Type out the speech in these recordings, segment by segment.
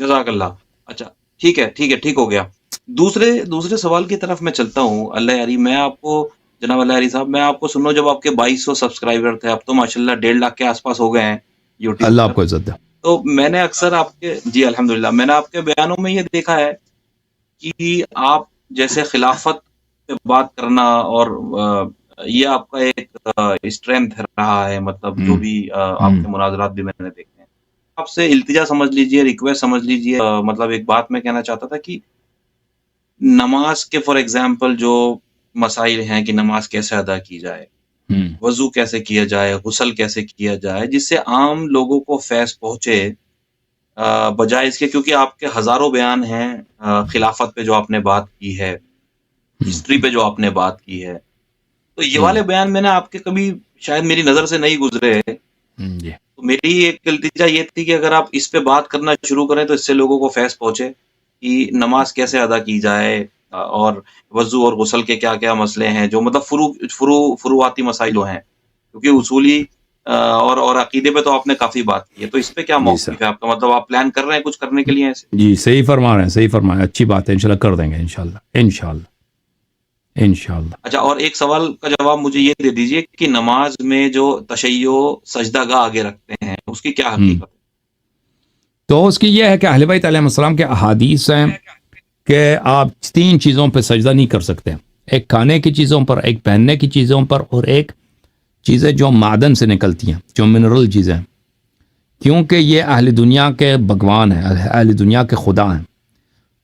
جزاک اللہ. اچھا ٹھیک ہے ٹھیک ہو گیا. دوسرے سوال کی طرف میں چلتا ہوں. اللہ یاری میں آپ کو جناب اللہ یاری صاحب میں آپ کو سنوں جب آپ کے 2200 سبسکرائبر تھے, اب تو ماشاءاللہ 1.5 لاکھ کے آس پاس ہو گئے ہیں یوٹیوب اللہ پر. آپ کو عزت دے. تو میں نے اکثر آپ کے جی الحمدللہ میں نے آپ کے بیانوں میں یہ دیکھا ہے کہ آپ جیسے خلافت پہ بات کرنا اور یہ آپ کا ایک اسٹرینتھ رہا ہے, مطلب جو بھی آپ کے مناظرات بھی میں نے دیکھے ہیں. آپ سے التجا سمجھ لیجئے, ریکویسٹ سمجھ لیجئے, مطلب ایک بات میں کہنا چاہتا تھا کہ نماز کے فار ایگزامپل جو مسائل ہیں کہ نماز کیسے ادا کی جائے, وضو کیسے کیا جائے, غسل کیسے کیا جائے, جس سے عام لوگوں کو فیض پہنچے, بجائے اس کے کیونکہ آپ کے ہزاروں بیان ہیں خلافت پہ جو آپ نے بات کی ہے, ہسٹری پہ جو آپ نے بات کی ہے, تو یہ والے بیان میں نے آپ کے کبھی شاید میری نظر سے نہیں گزرے. تو میری ایک التجا یہ تھی کہ اگر آپ اس پہ بات کرنا شروع کریں تو اس سے لوگوں کو فیض پہنچے کہ نماز کیسے ادا کی جائے اور وضو اور غسل کے کیا کیا مسئلے ہیں, جو مطلب فروعاتی مسائل ہیں, کیونکہ اصولی اور عقیدے پہ تو آپ نے کافی بات کی ہے. تو اس پہ کیا موقف ہے آپ کا, مطلب آپ پلان کر رہے ہیں کچھ کرنے کے لیے ایسے؟ جی صحیح فرما رہے ہیں, صحیح فرما رہے ہیں, اچھی بات ہے, انشاءاللہ کر دیں گے انشاءاللہ. اچھا, اور ایک سوال کا جواب مجھے یہ دے دیجئے کہ نماز میں جو تشیع سجدہ گاہ آگے رکھتے ہیں اس کی کیا حقیقت ہے؟ تو اس کی یہ ہے کہ اہل بیت علیہ السلام کے احادیث ہیں کہ آپ 3 چیزوں پہ سجدہ نہیں کر سکتے. ایک کھانے کی چیزوں پر, ایک پہننے کی چیزوں پر, اور ایک چیزیں جو معدن سے نکلتی ہیں, جو منرل چیزیں, کیونکہ یہ اہل دنیا کے بھگوان ہیں, اہل دنیا کے خدا ہیں.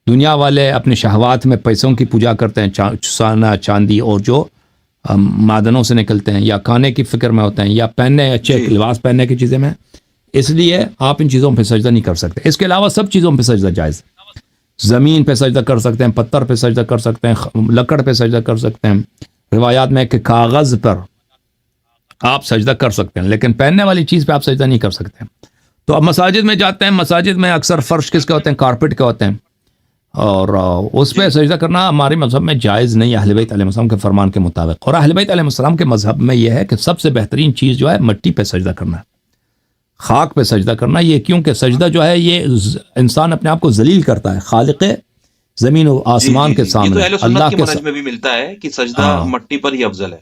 دنیا والے اپنے شہوات میں پیسوں کی پوجا کرتے ہیں, سونا چاندی اور جو معدنوں سے نکلتے ہیں, یا کھانے کی فکر میں ہوتے ہیں, یا پہننے اچھے لباس پہننے کی چیزیں میں. اس لیے آپ ان چیزوں پہ سجدہ نہیں کر سکتے. اس کے علاوہ سب چیزوں پہ سجدہ جائز. زمین پہ سجدہ کر سکتے ہیں, پتھر پہ سجدہ کر سکتے ہیں, لکڑ پہ سجدہ کر سکتے ہیں. روایات میں کہ کاغذ پر آپ سجدہ کر سکتے ہیں, لیکن پہننے والی چیز پہ آپ سجدہ نہیں کر سکتے. تو اب مساجد میں جاتے ہیں, مساجد میں اکثر فرش کس کے ہوتے ہیں, کارپٹ کے ہوتے ہیں, اور اس پہ سجدہ کرنا ہمارے مذہب میں جائز نہیں ہے اہل بیت علیہ السلام کے فرمان کے مطابق. اور اہل بیت علیہ السلام کے مذہب میں یہ ہے کہ سب سے بہترین چیز جو ہے مٹی پہ سجدہ کرنا ہے, خاک پہ سجدہ کرنا. یہ کیونکہ سجدہ جو ہے یہ انسان اپنے آپ کو ذلیل کرتا ہے خالق زمین و آسمان کے سامنے. یہ تو اللہ کے منہج میں بھی ملتا ہے کہ سجدہ مٹی پر ہی افضل ہے.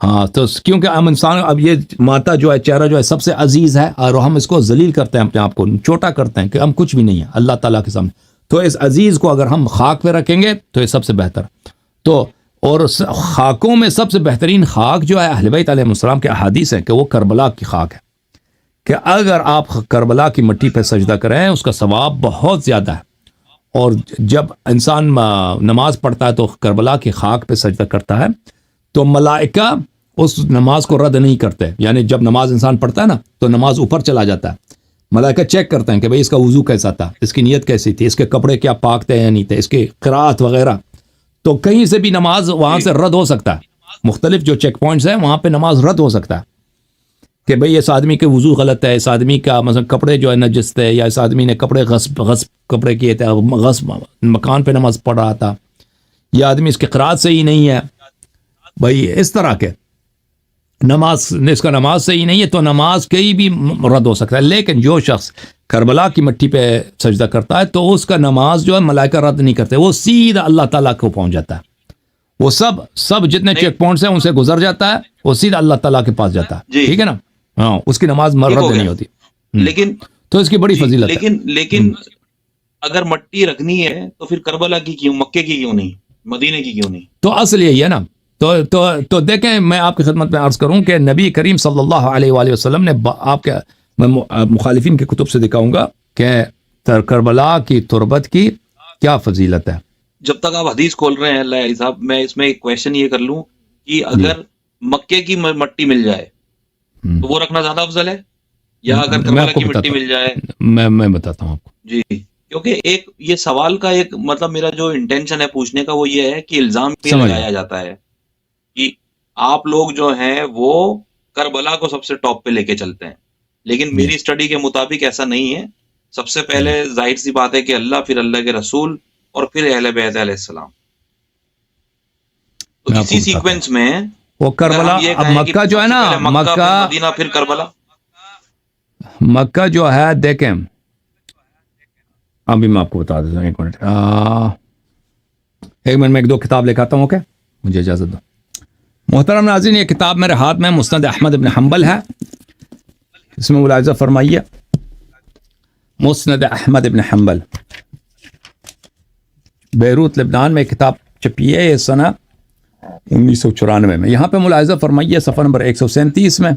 ہاں, تو کیونکہ ہم انسان, اب یہ ماتا جو ہے, چہرہ جو ہے سب سے عزیز ہے, اور ہم اس کو ذلیل کرتے ہیں, اپنے آپ کو چھوٹا کرتے ہیں کہ ہم کچھ بھی نہیں ہیں اللہ تعالیٰ کے سامنے. تو اس عزیز کو اگر ہم خاک پہ رکھیں گے تو یہ سب سے بہتر. تو اور خاکوں میں سب سے بہترین خاک جو ہے اہل بیت علیہ السلام کے احادیث ہیں کہ وہ کربلا کی خاک ہے, کہ اگر آپ کربلا کی مٹی پہ سجدہ کریں اس کا ثواب بہت زیادہ ہے. اور جب انسان نماز پڑھتا ہے تو کربلا کی خاک پہ سجدہ کرتا ہے تو ملائکہ اس نماز کو رد نہیں کرتے. یعنی جب نماز انسان پڑھتا ہے نا تو نماز اوپر چلا جاتا ہے, ملائکہ چیک کرتے ہیں کہ بھئی اس کا وضو کیسا تھا, اس کی نیت کیسی تھی, اس کے کپڑے کیا پاک تھے یا نہیں تھے, اس کی قرات وغیرہ. تو کہیں سے بھی نماز وہاں سے رد ہو سکتا ہے, مختلف جو چیک پوائنٹس ہیں وہاں پہ نماز رد ہو سکتا ہے کہ بھئی اس آدمی کے وضو غلط ہے, اس آدمی کا مثلا کپڑے جو ہے نجس تھے, یا اس آدمی نے کپڑے غصب کپڑے کیے تھے, غصب مکان پہ نماز پڑھ رہا تھا, یہ آدمی اس کی قرات صحیح نہیں ہے. بھئی اس طرح کے نماز, اس کا نماز صحیح نہیں ہے تو نماز کہیں بھی رد ہو سکتا ہے. لیکن جو شخص کربلا کی مٹی پہ سجدہ کرتا ہے تو اس کا نماز جو ہے ملائکہ رد نہیں کرتے, وہ سیدھا اللہ تعالیٰ کو پہنچ جاتا ہے. وہ سب جتنے چیک پوائنٹس ہیں ان سے گزر جاتا ہے, وہ سیدھا اللہ تعالیٰ کے پاس جاتا ہے. ٹھیک ہے نا, ہاں, اس کی نماز رد نہیں ہوتی. لیکن تو اس کی بڑی فضیلت ہے. لیکن اگر مٹی رکھنی ہے تو پھر کربلا کی کیوں, مکے کی کیوں نہیں, مدینے کی کیوں نہیں؟ تو اصل یہی ہے نا. تو دیکھیں, میں آپ کی خدمت میں عرض کروں کہ نبی کریم صلی اللہ علیہ وآلہ وسلم نے آپ کے, میں مخالفین کے کتب سے دکھاؤں گا کہ کربلا کی تربت کی کیا فضیلت ہے. جب تک آپ حدیث کھول رہے ہیں اللہ علی صاحب, میں اس میں ایک کویشچن یہ کر لوں کہ اگر مکے کی مٹی مل جائے تو وہ رکھنا زیادہ افضل ہے, یا اگر کربلا کی مٹی مل جائے؟ میں بتاتا ہوں آپ کو. جی, کیونکہ ایک یہ سوال کا ایک مطلب میرا جو انٹینشن ہے پوچھنے کا وہ یہ ہے کہ الزام یہ لگایا جاتا ہے کہ آپ لوگ جو ہیں وہ کربلا کو سب سے ٹاپ پہ لے کے چلتے ہیں, لیکن میری اسٹڈی کے مطابق ایسا نہیں ہے. سب سے پہلے ظاہر سی بات ہے کہ اللہ, پھر اللہ کے رسول, اور پھر اہل بیت علیہ السلام. تو اسی سیکوینس میں وہ کربلا, اب مکہ جو ہے نا, مکہ مدینہ پھر کربلا. مکہ جو ہے دیکھیں, ابھی میں آپ کو بتا دیتا ہوں، ایک منٹ میں ایک دو کتاب لے کے آتا ہوں، اوکے، مجھے اجازت دو۔ محترم ناظرین، یہ کتاب میرے ہاتھ میں مسند احمد ابن حنبل ہے، اس میں ملاحظہ فرمائیے، مسند احمد ابن حنبل، بیروت لبنان میں کتاب چھپی ہے، یہ سنہ 1994 میں۔ یہاں پہ ملاحظہ فرمائیے صفحہ نمبر 137 میں،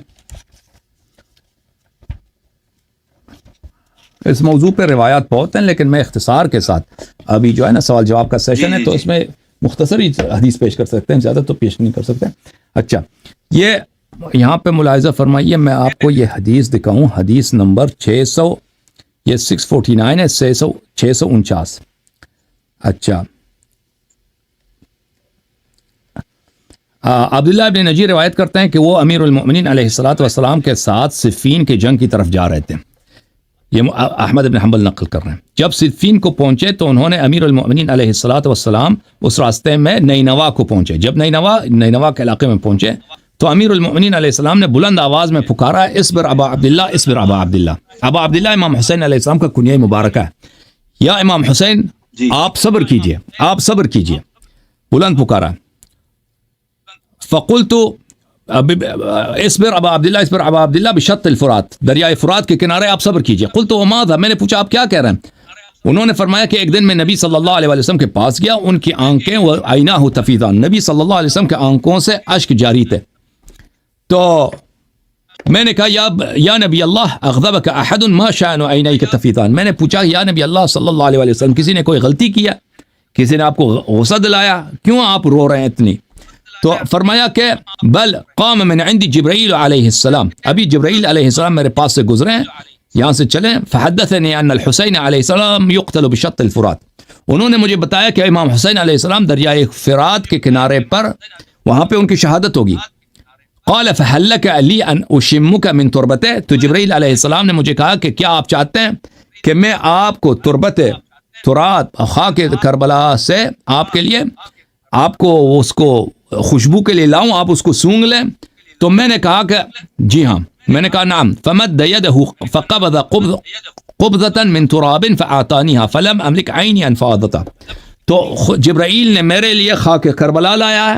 اس موضوع پہ روایات بہت ہیں، لیکن میں اختصار کے ساتھ ابھی جو ہے نا سوال جواب کا سیشن ہے، تو اس میں مختصر ہی حدیث پیش کر سکتے ہیں، زیادہ تو پیش نہیں کر سکتے۔ اچھا، یہ یہاں پہ ملاحظہ فرمائیے، میں آپ کو یہ حدیث دکھاؤں، حدیث نمبر 600، یہ 649 ہے، 649۔ اچھا، عبداللہ ابن نجی روایت کرتے ہیں کہ وہ امیر المؤمنین علیہ الصلوۃ والسلام کے ساتھ صفین کی جنگ کی طرف جا رہے تھے، یہ احمد ابن حنبل نقل کر رہے ہیں۔ جب صفین کو پہنچے تو انہوں نے امیر المؤمنین علیہ الصلوۃ والسلام اس راستے میں نینوا کو پہنچے، جب نینوا کے علاقے میں پہنچے تو امیر المؤمنین علیہ السلام نے بلند آواز میں پکارا، اصبر ابا عبداللہ، اصبر ابا عبداللہ۔ ابا عبداللہ امام حسین علیہ السلام کا کنیہ مبارکہ ہے، یا امام حسین آپ صبر کیجئے، آپ صبر کیجئے، بلند پکارا۔ فقلت اصبر ابا عبداللہ، اصبر ابا عبداللہ بشط الفرات، دریائے فرات کے کنارے آپ صبر کیجئے۔ قلت وماذا، میں نے پوچھا آپ کیا کہہ رہے ہیں؟ انہوں نے فرمایا کہ ایک دن میں نبی صلی اللہ علیہ وسلم کے پاس گیا، ان کی آنکھیں وعیناہ تفیضان، نبی صلی اللہ علیہ وسلم کے آنکھوں سے اشک جاری تھے، تو میں نے کہا یا نبی اللہ اغضبک احد ما شأن عینیک تفیضان، میں نے پوچھا یا نبی اللہ صلی اللہ علیہ وسلم، کسی نے کوئی غلطی کیا، کسی نے آپ کو غصہ دلایا، کیوں آپ رو رہے ہیں اتنی؟ تو فرمایا کہ بل قام من عندی جبرائیل علیہ السلام، ابھی جبرائیل علیہ السلام میرے پاس سے گزرے ہیں، یہاں سے چلیں، فحدثنی ان الحسین علیہ السلام یقتل بشط الفرات، انہوں نے مجھے بتایا کہ امام حسین علیہ السلام دریائے فرات کے کنارے پر وہاں پہ ان کی شہادت ہوگی۔ قال فهل لك لي ان اشمك من تربته، تو جبرائیل علیہ السلام نے مجھے کہا کہ کیا آپ چاہتے ہیں کہ میں آپ کو ترات خاک کربلا سے آپ کے لیے، آپ کو اس کو خوشبو کے لیے لاؤں، آپ اس کو سونگ لیں؟ تو میں نے کہا کہ جی ہاں، میں نے کہا نعم۔ فمد يده فقبض قبضة من تراب فاعطانيها فلم املك عيني ان فاضتها، تو جبرائیل نے میرے لیے خاک کربلا لایا ہے،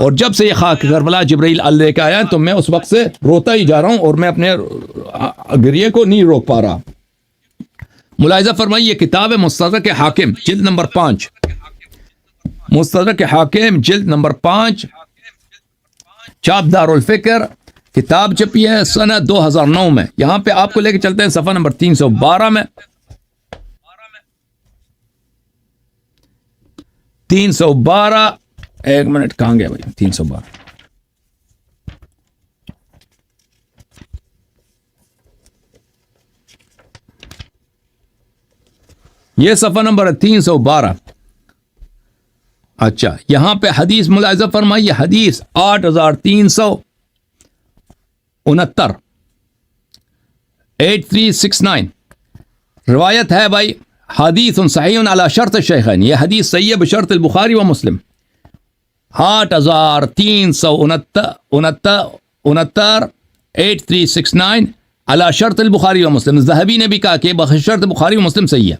اور جب سے یہ خاک کربلا جبرائیل لے کے آیا تو میں اس وقت سے روتا ہی جا رہا ہوں، اور میں اپنے گریے کو نہیں روک پا رہا۔ ملاحظہ فرمائیے، کتاب مستدرک حاکم جلد نمبر 5، مستدرک حاکم جلد نمبر 5، چاپ دار الفکر، کتاب چھپی ہے سنہ 2009 میں۔ یہاں پہ آپ کو لے کے چلتے ہیں صفحہ نمبر 312 میں، 312، ایک منٹ کہاں گیا بھائی، 312، یہ صفحہ نمبر ہے 312۔ اچھا، یہاں پہ حدیث ملاحظہ فرمائیے، حدیث 8369، 8369 روایت ہے بھائی، حدیث صحیح علی شرط الشیخین، یہ حدیث صحیح ہے بشرط البخاری و مسلم۔ 8369 8369 علی شرط البخاری و مسلم، ذہبی نے بھی کہا کہ بشرط بخاری و مسلم صحیح ہے۔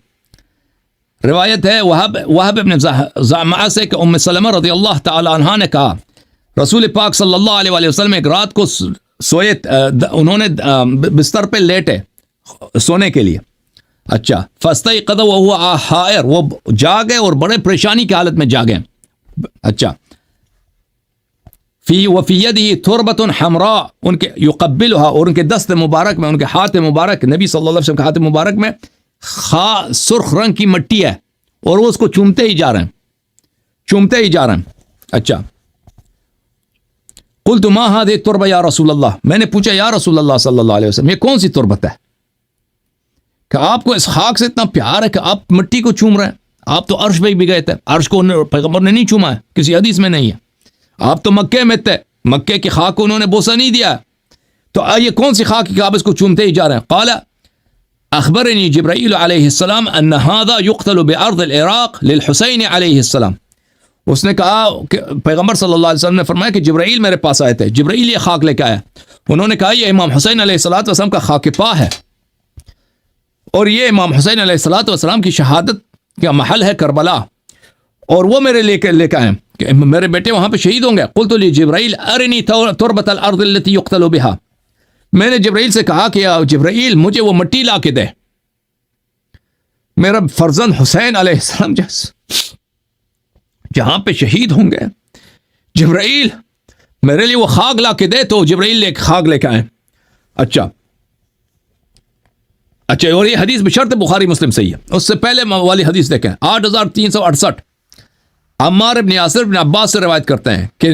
روایت ہے وہب ابن زعمہ سے کہ ام سلمہ رضی اللہ تعالی عنہ نے کہا، رسول پاک صلی اللہ علیہ وسلم ایک رات کو سوئے، انہوں نے بستر پہ لیٹے سونے کے لیے۔ اچھا، فاستيقظ وهو حائر، وہ جاگے اور بڑے پریشانی کی حالت میں جاگے۔ اچھا، وفي يده تربة حمراء، ان کے يقبلها، اور ان کے دست مبارک میں، ان کے ہاتھ مبارک، نبی صلی اللہ علیہ وسلم کے ہاتھ مبارک میں سرخ رنگ کی مٹی ہے، اور وہ اس کو چومتے ہی جا رہے ہیں، چومتے ہی جا رہے ہیں۔ اچھا، قلت ما هذه التربة یا رسول اللہ، میں نے پوچھا یا رسول اللہ صلی اللہ علیہ وسلم، یہ کون سی تربت ہے کہ آپ کو اس خاک سے اتنا پیار ہے کہ آپ مٹی کو چوم رہے ہیں؟ آپ تو عرش پہ بھی گئے تھے، عرش کو پیغمبر نے نہیں چوما ہے، کسی حدیث میں نہیں ہے۔ آپ تو مکے میں تھے، مکے کی خاک کو انہوں نے بوسہ نہیں دیا، تو یہ کون سی خاک کہ آپ اس کو چومتے ہی جا رہے ہیں؟ قال اخبرنی جبرائیل علیہ السلام ان هذا يقتل بارض العراق للحسین علیہ السلام، اس نے کہا کہ پیغمبر صلی اللہ علیہ وسلم نے فرمایا کہ جبرائیل میرے پاس آئے تھے، جبرائیل یہ خاک لے کے آیا، انہوں نے کہا یہ امام حسین علیہ السلام کا خاک پا ہے، اور یہ امام حسین علیہ الصلوۃ والسلام کی شہادت کا محل ہے کربلا، اور وہ میرے لے کے آئے کہ میرے بیٹے وہاں پہ شہید ہوں گے. قلت لجبرائیل ارنی تربت الارض التي يقتل بها، میں نے جبرائیل سے کہا کہ جبرائیل مجھے وہ مٹی لا کے دے، میرا فرزند حسین علیہ السلام جہاں پہ شہید ہوں گے، جبرائیل میرے لیے وہ خاک لا کے دے. تو جبرائیل خاک لے کے آئے. اچھا، اور یہ حدیث بشرط بخاری مسلم صحیح ہے. اس سے پہلے والی حدیث دیکھیں 8368. عمار ابن یاسر ابن عباس سے روایت کرتے ہیں کہ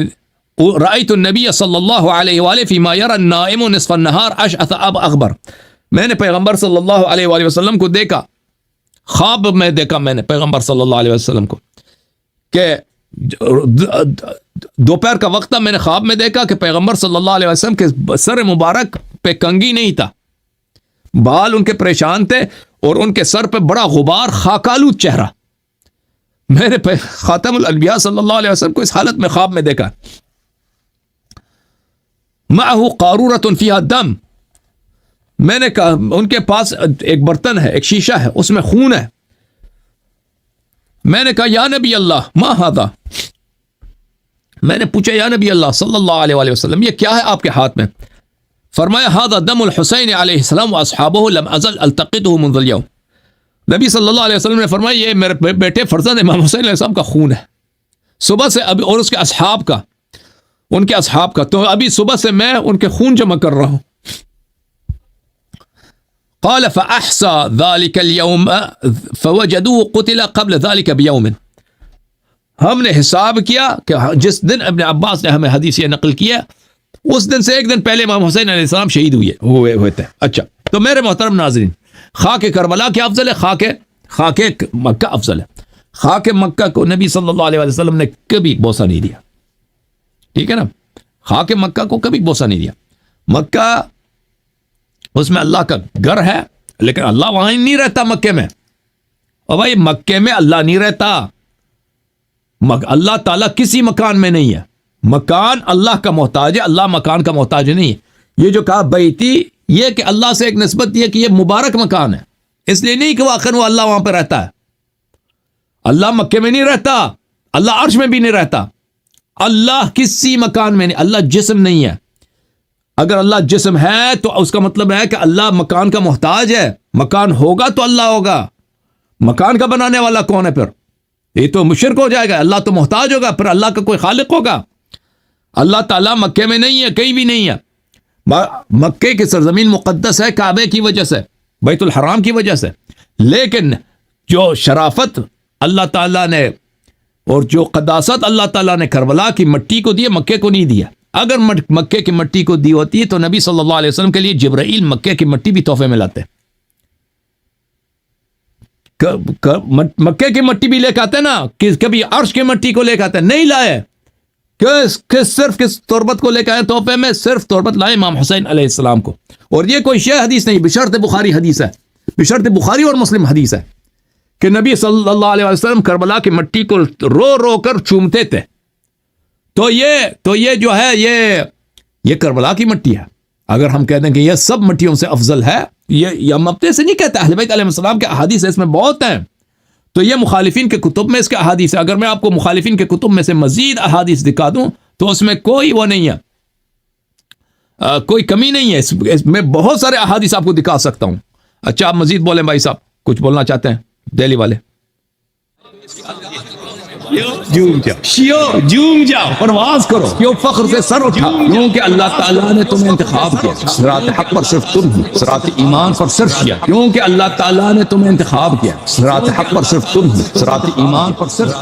رأیت النبی صلی اللہ علیہ وآلہ فیما یرى النائم نصف النہار اشعث اغبر، میں نے پیغمبر صلی اللہ علیہ وآلہ وسلم کو دیکھا، خواب میں دیکھا میں نے پیغمبر صلی اللہ علیہ وسلم کو کہ دوپہر کا وقت تھا، میں نے خواب میں دیکھا کہ پیغمبر صلی اللہ علیہ وسلم کے سر مبارک پہ کنگھی نہیں تھا، بال ان کے پریشان تھے اور ان کے سر پہ بڑا غبار، خاکالود چہرہ. میں نے خاتم الانبیاء صلی اللہ علیہ وسلم کو اس حالت میں خواب میں دیکھا. معه قارورۃ فیہا دم، میں نے کہا ان کے پاس ایک برتن ہے، ایک شیشہ ہے، اس میں خون ہے. میں نے کہا یا نبی اللہ ما ھذا، میں نے پوچھا یا نبی اللہ صلی اللہ علیہ وآلہ وسلم یہ کیا ہے آپ کے ہاتھ میں؟ فرمایا ھذا دم الحسین علیہ السلام واصحابہ لم ازل التقطه منذ اليوم. نبی صلی اللہ علیہ وسلم نے فرمایا یہ میرے بیٹے فرزند امام حسین علیہ السلام کا خون ہے صبح سے ابھی، اور اس کے اصحاب کا، ان کے اصحاب کا، تو ابھی صبح سے میں ان کے خون جمع کر رہا ہوں. قال فاحصى ذلك اليوم فوجدوه قتل قبل ذلك بيوم. ہم نے حساب کیا کہ جس دن ابن عباس نے ہمیں حدیث یہ نقل کیا اس دن سے ایک دن پہلے امام حسین علیہ السلام شہید ہوئے تھے. اچھا، تو میرے محترم ناظرین، خاک کربلا کیا افضل ہے؟ خاک مکہ افضل ہے. خاک مکہ کو نبی صلی اللہ علیہ وسلم نے کبھی بوسہ نہیں دیا، ٹھیک ہے نا؟ خاک مکہ کو کبھی بوسہ نہیں دیا. مکہ اس میں اللہ کا گھر ہے، لیکن اللہ وہاں نہیں رہتا مکے میں. اور بھائی مکے میں اللہ نہیں رہتا، اللہ تعالیٰ کسی مکان میں نہیں ہے. مکان اللہ کا محتاج ہے، اللہ مکان کا محتاج نہیں ہے. یہ جو کہا بیتی، یہ کہ اللہ سے ایک نسبت یہ کہ یہ مبارک مکان ہے، اس لیے نہیں کہ واقعا وہ اللہ وہاں پہ رہتا ہے. اللہ مکے میں نہیں رہتا، اللہ عرش میں بھی نہیں رہتا، اللہ کسی مکان میں نہیں. اللہ جسم نہیں ہے. اگر اللہ جسم ہے تو اس کا مطلب ہے کہ اللہ مکان کا محتاج ہے. مکان ہوگا تو اللہ ہوگا. مکان کا بنانے والا کون ہے؟ پھر یہ تو مشرک ہو جائے گا. اللہ تو محتاج ہوگا، پھر اللہ کا کوئی خالق ہوگا. اللہ تعالیٰ مکے میں نہیں ہے، کہیں بھی نہیں ہے. مکے کی سرزمین مقدس ہے کعبے کی وجہ سے، بیت الحرام کی وجہ سے، لیکن جو شرافت اللہ تعالیٰ نے اور جو قداست اللہ تعالیٰ نے کربلا کی مٹی کو دی، مکے کو نہیں دیا. اگر مکے کی مٹی کو دی ہوتی تو نبی صلی اللہ علیہ وسلم کے لیے جبرائیل مکے کی مٹی بھی تحفے میں لاتے. مکے کی مٹی بھی لے کے آتے نا، کبھی عرش کی مٹی کو لے کے آتے، نہیں لائے. صرف کس تربت کو لے کے آئے تحفے میں؟ صرف تربت لائے امام حسین علیہ السلام کو. اور یہ کوئی شیع حدیث نہیں، بشرط بخاری حدیث ہے، بشرط بخاری اور مسلم حدیث ہے کہ نبی صلی اللہ علیہ وسلم کربلا کی مٹی کو رو رو کر چومتے تھے. تو یہ جو ہے یہ کربلا کی مٹی ہے. اگر ہم کہتے ہیں کہ یہ سب مٹیوں سے افضل ہے، یہ ہم اپنے سے نہیں کہتے، اہل بیت علیہ السلام کے احادیث اس میں بہت ہیں. تو یہ مخالفین کے کتب میں اس کے احادیث ہے. اگر میں آپ کو مخالفین کے کتب میں سے مزید احادیث دکھا دوں تو اس میں کوئی وہ نہیں ہے، کوئی کمی نہیں ہے. اس میں بہت سارے احادیث آپ کو دکھا سکتا ہوں. اچھا، آپ مزید بولیں بھائی صاحب، کچھ بولنا چاہتے ہیں دہلی والے؟ جھوم جاؤ، پرواز کرو، کیوں فخر سے سر اٹھا، کیونکہ اللہ تعالیٰ نے تمہیں انتخاب کیا. صراط حق پر صرف تم ہی، صراط ایمان پر صرف کیا، کیونکہ اللہ تعالیٰ نے تمہیں انتخاب کیا. صراط حق پر صرف تم ہی، صراط ایمان پر صرف